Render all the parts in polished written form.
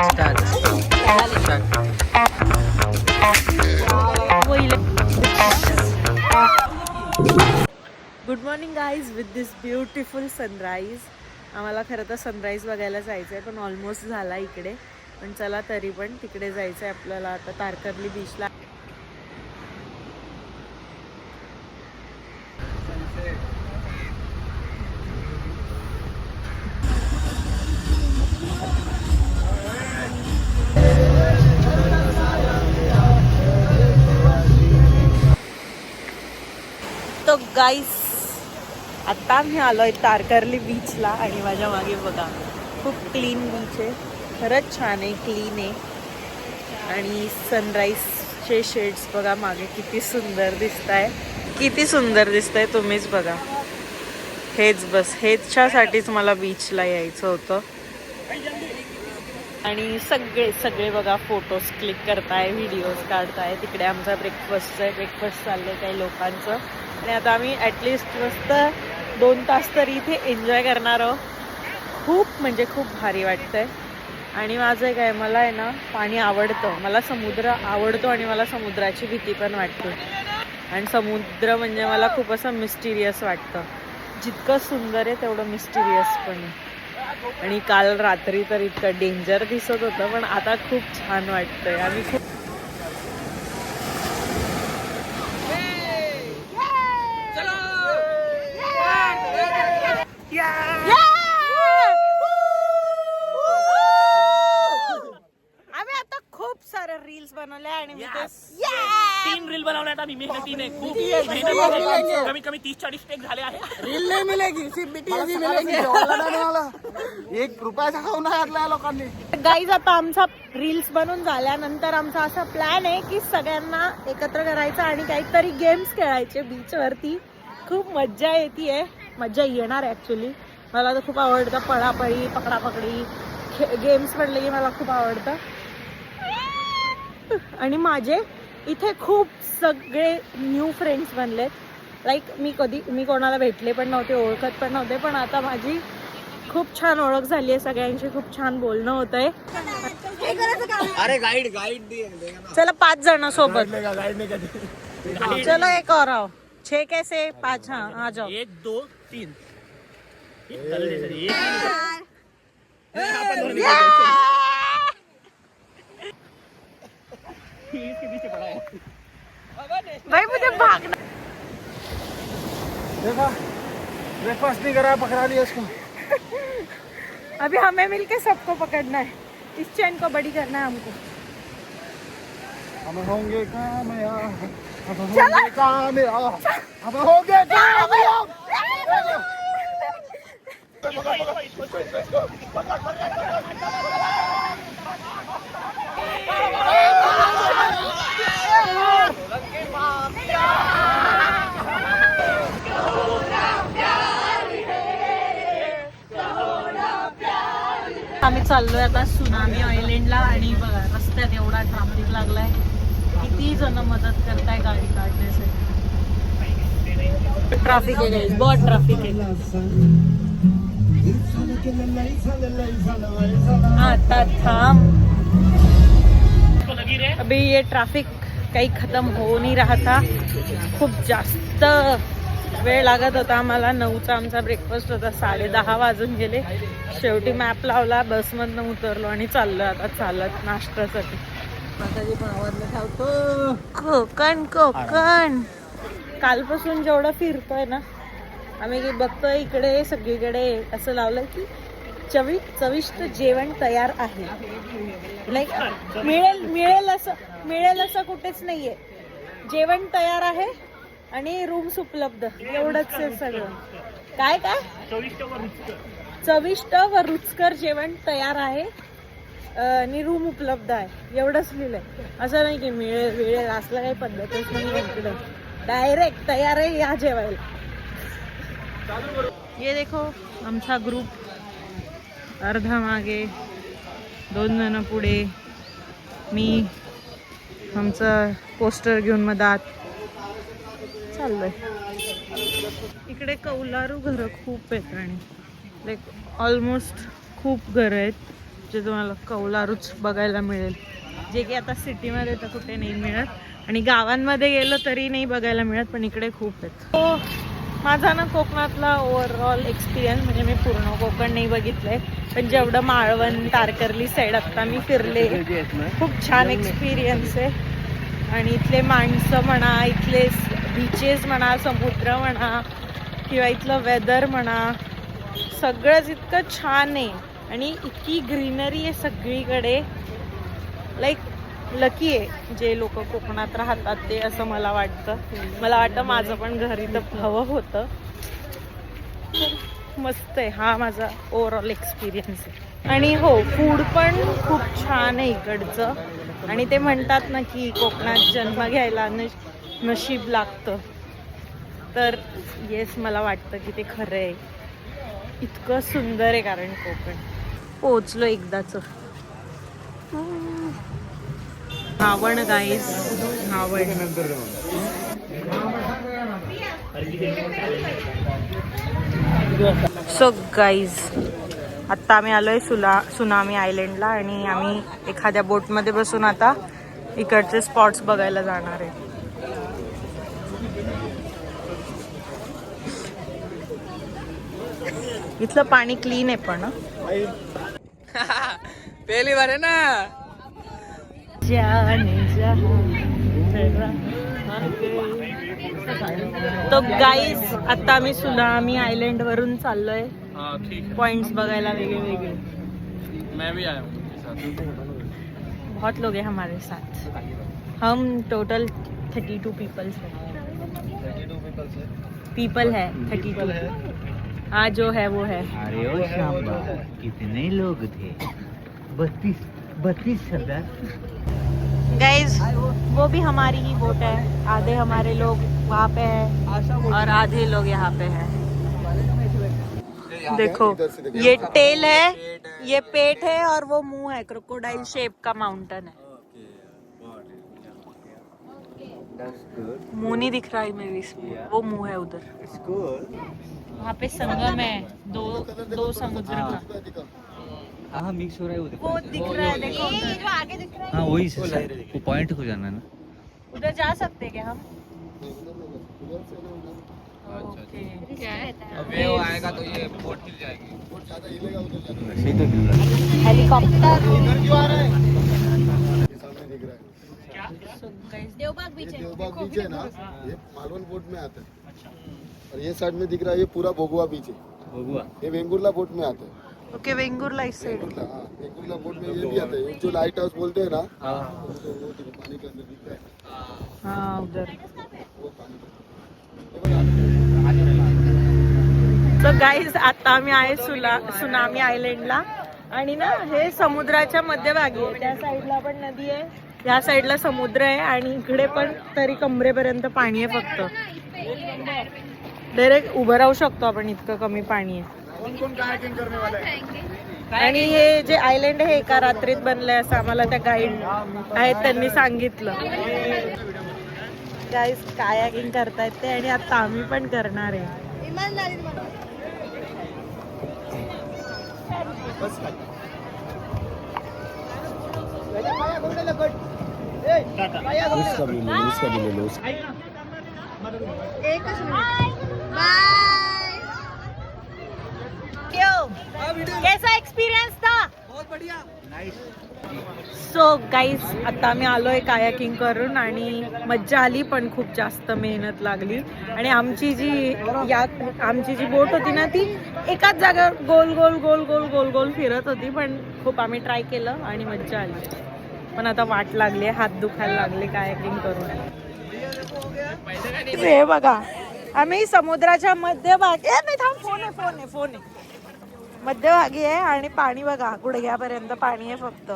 Good morning guys with this beautiful sunrise. आम्हाला खरं तर सनराईज बघायला जायचं आहे, पण ऑलमोस्ट झाला इकडे. पण चला तरी पण तिकडे जायचं आहे आपल्याला आता तारकर्ली बीचला. तो गाईस आता मी आलोय तारकर्ली बीचला आणि माझ्या मागे बघा खूप क्लीन बीच आहे. खरंच छान आहे, क्लीन आहे. आणि सनराईजचे शेड्स बघा मागे किती सुंदर दिसत आहे, किती सुंदर दिसत आहे. तुम्हीच बघा. हेच बस ह्याच्यासाठीच मला बीचला यायचं होतं. आणि सगळे सगळे बघा फोटोज क्लिक करताय, व्हिडिओज काढताय. तिकडे आमचा ब्रेकफास्ट आहे, ब्रेकफास्ट चाललंय काही लोकांचं. आणि आता आम्ही ॲटलिस्ट मस्त 2 तास तरी इथे एन्जॉय करणार आहोत. खूप म्हणजे खूप भारी वाटतंय. आणि माझं काय, मला आहे ना पाणी आवडतं, मला समुद्र आवडतो आणि मला समुद्राची भीती पण वाटते. आणि समुद्र म्हणजे मला खूप असं मिस्टिरियस वाटतं. जितकं सुंदर आहे तेवढं मिस्टिरियस पण आहे. आणि काल रात्री तर इतकं डेंजर दिसत होतं, पण आता खूप छान वाटतंय. आम्ही खूप आम्ही आता खूप सारे रील्स बनवले आणि मी 3 रील बनवल्यात आम्ही मेहनतीने. खूप मेहनत, कमीत कमी 30-40 टेक झाले आहे. रील नाही मिलेगी, सिर्फ बीटीएस मिलेगी. ₹1 खाऊन नाही घातला लोकांनी. गाईज आता आमचा रील्स बनवून झाल्यानंतर आमचा असा प्लॅन आहे की सगळ्यांना एकत्र करायचं आणि काहीतरी गेम्स खेळायचे बीचवरती. खूप मज्जा येते, मज्जा येणार ॲक्च्युली. मला तर खूप आवडतं पळापळी, पकडापकडी गेम्स म्हटलं की मला खूप आवडतं. आणि माझे इथे खूप सगळे न्यू फ्रेंड्स बनलेत. लाईक मी कोणाला भेटले पण नव्हते, ओळखत पण नव्हते, पण आता माझी खूप छान ओळख झाली आहे सगळ्यांशी. खूप छान बोलणं होत आहे. अरे गाइड चला 5 जण सोबत. चलो एक और आओ. 6 कैसे 5. हाँ आ जाओ. 1 2 3 भाई मुझे भागना. देखा, ब्रेकफास्ट नहीं करा, पकड़ा लिया उसको. अभी हमें मिलके सबको पकड़ना है. इस चैन को बड़ी करना है हमको. हम होंगे कामयाब, हम होंगे कामयाब, हम होंगे कामयाब. आम्ही चाललोय आता सुनामी आयलंडला. आणि बघा रस्त्यात एवढा ट्रॅफिक लागलाय. किती जण मदत करताय गाडी काढण्यासाठी. ट्रॅफिक आहे गाईस, बहुत ट्रॅफिक आहे. आता थांब. अभी ये ट्रॅफिक काही खतम हो नहीं रहा था. खूप जास्त वेळ लागत होता आम्हाला. 9चा आमचा ब्रेकफास्ट होता, 10:30 वाजून गेले. शेवटी मॅप लावला, बसमधनं उतरलो आणि चाललो आता चालत नाश्त्यासाठी. कोकण कोकण. कालपासून जेवढं फिरतोय ना आम्ही, बघतोय इकडे सगळीकडे असं लावलं की चविष्ट जेवण तयार आहे. लाईक मिळेल असं कुठेच नाहीये. जेवण तयार आहे आणि रूम्स उपलब्ध, एवढंच आहे सगळं. काय चविष्ट व रुचकर जेवण तयार आहे आणि रूम उपलब्ध आहे, एवढंच लिहिलंय. असं नाही की मिळेल असलं काही पद्धतच नाही इकडं. डायरेक्ट तयार आहे, या जेवायला. ये देखो आमचा ग्रुप अर्धा मागे, 2 जण पुढे, मी आमचं पोस्टर घेऊन मधात चाललोय. इकडे कौलारू घरं खूप आहेत आणि लाईक ऑलमोस्ट खूप घरं आहेत. जे तुम्हाला कौलारूच बघायला मिळेल, जे की आता सिटीमध्ये तर कुठे नाही मिळत आणि गावांमध्ये गेलो तरी नाही बघायला मिळत, पण इकडे खूप आहेत. तो माझा ना कोकणातला ओव्हरऑल एक्सपिरियन्स म्हणजे मी पूर्ण कोकण नाही बघितलंय, पण जेवढं माळवण तारकर्ली साईड आत्ता मी फिरले, खूप छान एक्सपिरियन्स आहे. आणि इथले माणसं म्हणा, इथले बीचेस म्हणा, समुद्र म्हणा किंवा इथलं वेदर म्हणा, सगळंच इतकं छान आहे आणि इतकी ग्रीनरी आहे सगळीकडे. लाईक लकी आहे जे लोक कोकणात राहतात ते, असं मला वाटतं. मला वाटतं माझं पण घर इथं हवं होतं. मस्त आहे. हा माझा ओव्हरऑल एक्सपिरियन्स आहे. आणि हो, फूड पण खूप छान आहे इकडचं. आणि ते म्हणतात ना की कोकणात जन्म घ्यायला नशीब लागतं, तर येस मला वाटतं की ते खरं आहे. इतकं सुंदर आहे कारण कोकण. पोचलो एकदाच. नावण गाईज, नावण. सो गाईज, आत्ता आम्ही आलोय सुनामी आयलंडला आणि आम्ही एखाद्या बोटमध्ये बसून आता इकडचे स्पॉट्स बघायला जाणार आहे. इथलं पाणी क्लीन आहे पण पहली बार है ना. तो गाईज आता आम्ही सुनामी आयलंड वरून चाललोय पॉइंट्स बघायला वेगळे वेगळे. मैं भी आया हूँ. बहुत लोग हैं हमारे साथ. हम टोटल 32 पीपल्स हैं. 32 पीपल है 32. हाँ जो है वो है. अरे ओ शांबा, कितने लोग थे? 32,000. गाइज वो भी हमारी ही बोट है. आधे हमारे लोग वहाँ पे हैं और आधे लोग यहाँ पे हैं. देखो ये टेल है, ये पेट है और वो मुंह है. क्रोकोडाइल शेप का माउंटेन है. मुंह नहीं दिख रहा है मेरे इसमें, वो मुंह है उधर. वहाँ पे संगम है दो समुद्र का. हाँ मिक्स हो रहा है वो दिख रहा है, देखो ये जो आगे दिख रहा है. हाँ वही से वो पॉइंट को जाना है ना. उधर जा सकते हैं क्या हम? वेव आएगा तो ये बोट हिल जाएगी. सही तो मिल रहा है. हेलीकॉप्टर. देवबाग बीच है ना, ये मालवण बोट में आता है. और ये साइड में दिख रहा है ये पूरा भोगुआ बीच है. भोगुआ ये वेंगुर्ला बोट में आता है. ओके, वेंगुर्ला इस साइड. हाँ, वेंगुर्ला बोट में ये भी आता है. जो लाइट हाउस बोलते हैं ना, हाँ वो पानी के अंदर दिखता है. हाँ उधर. वो पानी. सो गाईज आता आम्ही आहे सुनामी आयलंडला आणि ना हे समुद्राच्या मध्यभागी आहे. त्या साईडला पण नदी आहे, या साईडला समुद्र आहे आणि इकडे पण तरी कमरेपर्यंत पाणी आहे. फक्त डायरेक्ट उभं राहू शकतो आपण, इतकं कमी पाणी आहे. आणि हे जे आयलंड आहे एका रात्रीत बनलंय असं आम्हाला त्या गाईड आहेत त्यांनी सांगितलं. गाईज कायाकिंग करतायत ते आणि आता आम्ही पण करणार आहे. कैसा एक्सपीरियंस था? बहुत बढ़िया. सो गाईज आता आम्ही आलोय कायाकिंग करून आणि मज्जा आली, पण खूप जास्त मेहनत लागली. आणि आमची जी बोट होती ना ती एकाच जागेवर गोल गोल गोल गोल गोल गोल फिरत होती, पण खूप आम्ही ट्राय केलं आणि मज्जा आली. पण आता वाट लागली, हात दुखायला लागले कायाकिंग करून. हे बघा आम्ही समुद्राच्या मध्यभागी फोन आहे मध्यभागी आहे आणि पाणी बघा गुडघ्यापर्यंत पाणी आहे फक्त.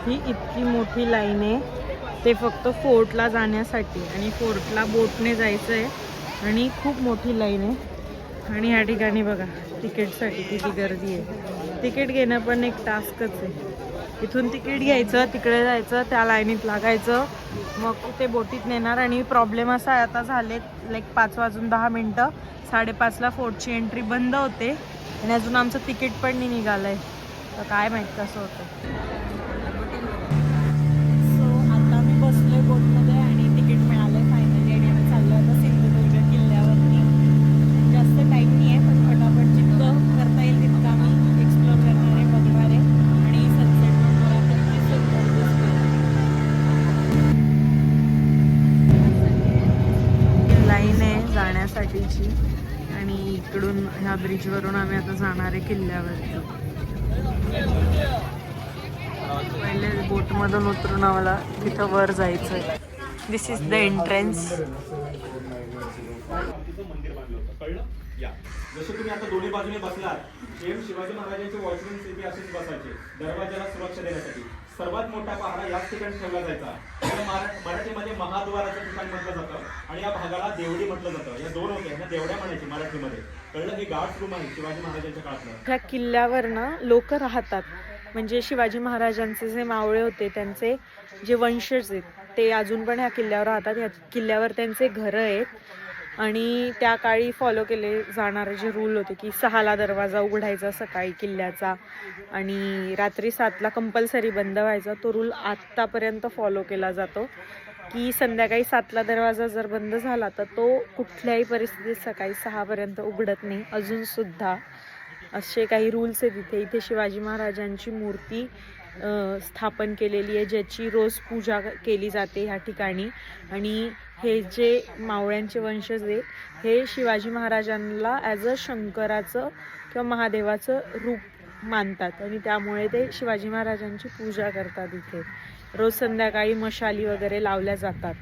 ही इतकी मोठी लाईन आहे ते फक्त फोर्टला जाण्यासाठी, आणि फोर्टला बोटने जायचं आहे आणि खूप मोठी लाईन आहे. आणि या ठिकाणी बघा तिकीटसाठी किती गर्दी आहे. तिकीट घेणं पण एक टास्कच आहे. इथून तिकीट घ्यायचं, तिकडे जायचं, त्या लाईनीत लागायचं मग ते बोटीत नेणार. आणि प्रॉब्लेम असा आहे आता झालेत लाईक 5:10 5:30ला फोर्टची एंट्री बंद होते आणि अजून आमचं तिकीट पण नाही निघालं आहे. तर काय माहीत कसं होतं. सो आता मी बसलोय बोटमध्ये आणि तिकीट मिळालं फायनली आणि आम्ही चाललो आता सिंधुदुर्ग किल्ल्यावरती. जास्त टाईम नाही आहे पण फटाफट जितकं करता येईल तितकं आम्ही एक्सप्लोर करणार आहे, बघणार आहे. आणि सनसेट पण मला खूप सुंदर दिसतोय. लाईन आहे जाण्यासाठीची आणि इकडून ह्या ब्रिजवरून आम्ही आता जाणार आहे किल्ल्यावरती. पहिले बोटमधून उतरून आम्हाला तिथं वर जायचं आहे. दिस इज द एंट्रन्स. मंदिर बांधलं होतं, कळलं? या जसे तुम्ही आता दोन्ही बाजूने बसलात, सेम शिवाजी महाराजांचे वॉचमॅन सिटी असेच बसायचे दरवाजाला सुरक्षा देण्यासाठी. सर्वात मोठा पहारा याच ठिकाणी ठेवला जायचा. त्याला मराठीमध्ये महाद्वाराचं ठिकाण म्हटलं जातं आणि या भागाला देवडी म्हटलं जातं. या दोन होते ना देवड्या म्हणायची मराठीमध्ये, कळलं? हे गार्ड रूम आहे शिवाजी महाराजांच्या काळातलं. ह्या किल्ल्यावर ना लोक राहतात. म्हणजे शिवाजी महाराजांचे जे मावळे होते त्यांचे जे वंशज आहेत ते अजून पण ह्या किल्ल्यावर राहतात. ह्या किल्ल्यावर त्यांचे घरं आहेत. आणि त्या काळी फॉलो केले जाणारे जे रूल होते की 6ला दरवाजा उघडायचा सकाळी किल्ल्याचा आणि रात्री 7ला कंपल्सरी बंद व्हायचा. तो रूल आत्तापर्यंत फॉलो केला जातो की संध्याकाळी 7ला दरवाजा जर बंद झाला तर तो कुठल्याही परिस्थितीत सकाळी 6पर्यंत उघडत नाही. अजूनसुद्धा असे काही रूल्स आहेत इथे. इथे शिवाजी महाराजांची मूर्ती स्थापन केलेली आहे ज्याची रोज पूजा केली जाते ह्या ठिकाणी. आणि हे जे मावळ्यांचे वंशज आहे हे शिवाजी महाराजांना ॲज अ शंकराचं किंवा महादेवाचं रूप मानतात आणि त्यामुळे ते शिवाजी महाराजांची पूजा करतात. इथे रोज संध्याकाळी मशाली वगैरे लावल्या जातात.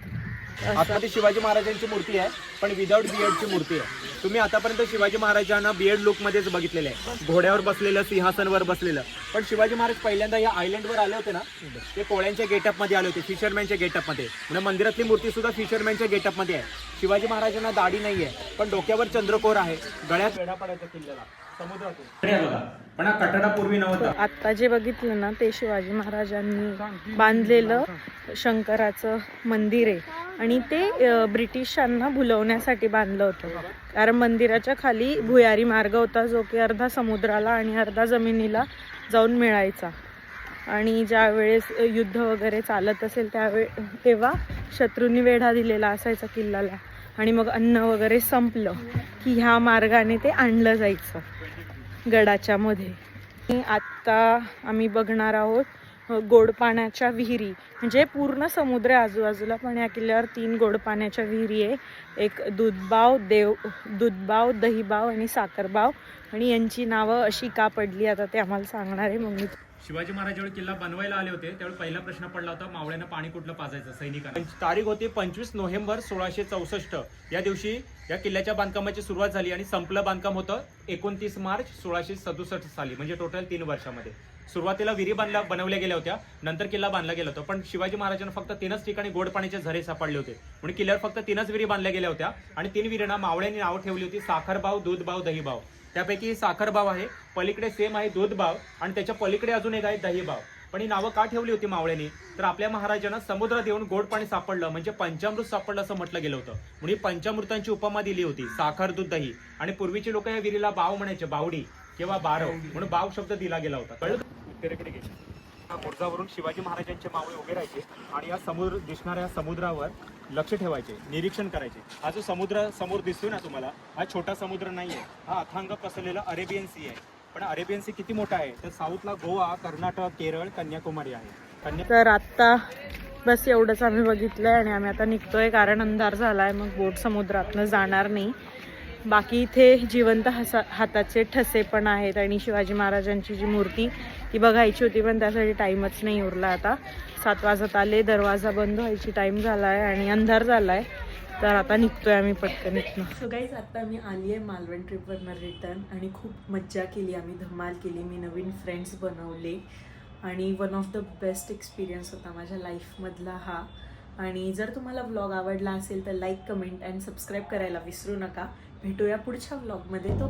आतमध्ये शिवाजी महाराजांची मूर्ती आहे पण विदाऊट बियर्डची मूर्ती आहे. तुम्ही आतापर्यंत शिवाजी महाराजांना बियर्ड लुकमध्येच बघितलेलं आहे, घोड्यावर बसलेलं, सिंहासनवर बसलेलं. पण शिवाजी महाराज पहिल्यांदा या आयलंडवर आले होते ना, ते कोळ्यांच्या गेटअपमध्ये आले होते, फिशरमॅनच्या गेटअपमध्ये. म्हणजे मंदिरातली मूर्ती सुद्धा फिशरमॅनच्या गेटअपमध्ये आहे. शिवाजी महाराजांना दाढी नाही आहे पण डोक्यावर चंद्रकोर आहे, गळ्यात वेढा पडायचा किल्ल्याला समुद्रातून. पण हा कटडापूर्वी नव्हता. आत्ता जे बघितलं ना ते शिवाजी महाराजांनी बांधलेलं शंकराचं मंदिर आहे आणि ते ब्रिटिशांना भुलवण्यासाठी बांधलं होतं. कारण मंदिराच्या खाली भुयारी मार्ग होता जो की अर्धा समुद्राला आणि अर्धा जमिनीला जाऊन मिळायचा. आणि ज्या वेळेस युद्ध वगैरे चालत असेल तेव्हा शत्रूंनी वेढा दिलेला असायचा किल्ल्याला आणि मग अन्न वगैरे संपलं की ह्या मार्गाने ते आणलं जायचं गडाच्या मध्ये. आत्ता आम्ही बघणार आहोत गोड पाण्याच्या विहिरी. म्हणजे पूर्ण समुद्र आजूबाजूला पण या किल्ल्यावर 3 गोड पाण्याच्या विहिरी आहे. एक दूधबाव, दूधबाव, दहीबाव आणि साखरबाव. आणि यांची नावं अशी का पडली आता ते आम्हाला सांगणार आहे. मग मी शिवाजी महाराज जेव्हा किल्ला बनवायला आले होते त्यावेळी पहिला प्रश्न पडला होता मावळ्यांना पाणी कुठलं पाजायचं सैनिकांना. तारीख होती 25 नोव्हेंबर 1664. या दिवशी या किल्ल्याच्या बांधकामाची सुरुवात झाली आणि संपलं बांधकाम होतं 29 मार्च 1667 साली. म्हणजे टोटल 3 वर्षामध्ये. सुरुवातीला विहिरी बनवल्या गेल्या होत्या, नंतर किल्ला बांधला गेला होता. पण शिवाजी महाराजांना फक्त 3च ठिकाणी गोड पाण्याचे झरे सापडले होते म्हणून किल्ल्यावर फक्त 3च विहिरी बांधल्या गेल्या होत्या. आणि 3 विहिरींना मावळ्यांनी नाव ठेवली होती साखरबाव, दूधबाव, दहीबाव. त्यापैकी साखरबाव आहे, पलीकडे सेम आहे दूधबाव आणि त्याच्या पलीकडे अजून एक आहे दहीबाव. पण ही नावं का ठेवली होती मावळ्यांनी तर आपल्या महाराजांना समुद्रात येऊन गोड पाणी सापडलं म्हणजे पंचामृत सापडलं असं म्हटलं गेलं होतं. म्हणून पंचामृतांची उपमा दिली होती, साखर, दूध, दही. आणि पूर्वीचे लोक या विहिरीला बाव म्हणायचे, बावडी किंवा बारव, म्हणून बाव शब्द दिला गेला होता. कळलं? उत्तरेकडे घे. बुर्जावरून शिवाजी महाराजांचे मावळे उभे राहायचे आणि या दिसणाऱ्या समुद्रावर लक्ष ठेवायचे, निरीक्षण करायचे. हा जो समुद्र समोर दिसतोय ना तुम्हाला, हा छोटा समुद्र नाहीये, हा अथांग पसरलेला अरेबियन सी आहे. पण अरेबियन सी किती मोठा आहे तर साऊथला गोवा, कर्नाटक, केरळ, कन्याकुमारी आहे. तर आत्ता बस एवढंच आम्ही बघितलंय आणि आम्ही आता निघतोय कारण अंधार झालाय. मग बोट समुद्रातनं जाणार नाही. बाकी इथे जिवंत हाताचे ठसे पण आहेत आणि शिवाजी महाराजांची जी मूर्ती ती बघायची होती पण त्यासाठी टाईमच नाही उरला. आता 7 वाजत आले, दरवाजा बंद व्हायची टाईम झाला आहे आणि अंधार झाला आहे. तर आता निघतोय आम्ही पटकन इथनं. सो गाईज आता मी आली आहे मालवण ट्रिपवरनं रिटर्न आणि खूप मज्जा केली आम्ही, धमाल केली. मी नवीन फ्रेंड्स बनवले आणि one of the best experience होता माझ्या लाईफमधला हा. आणि जर तुम्हाला व्लॉग आवडला असेल तर लाईक, कमेंट अँड सबस्क्राईब करायला विसरू नका. भेटूया पुढच्या व्लॉगमध्ये. तो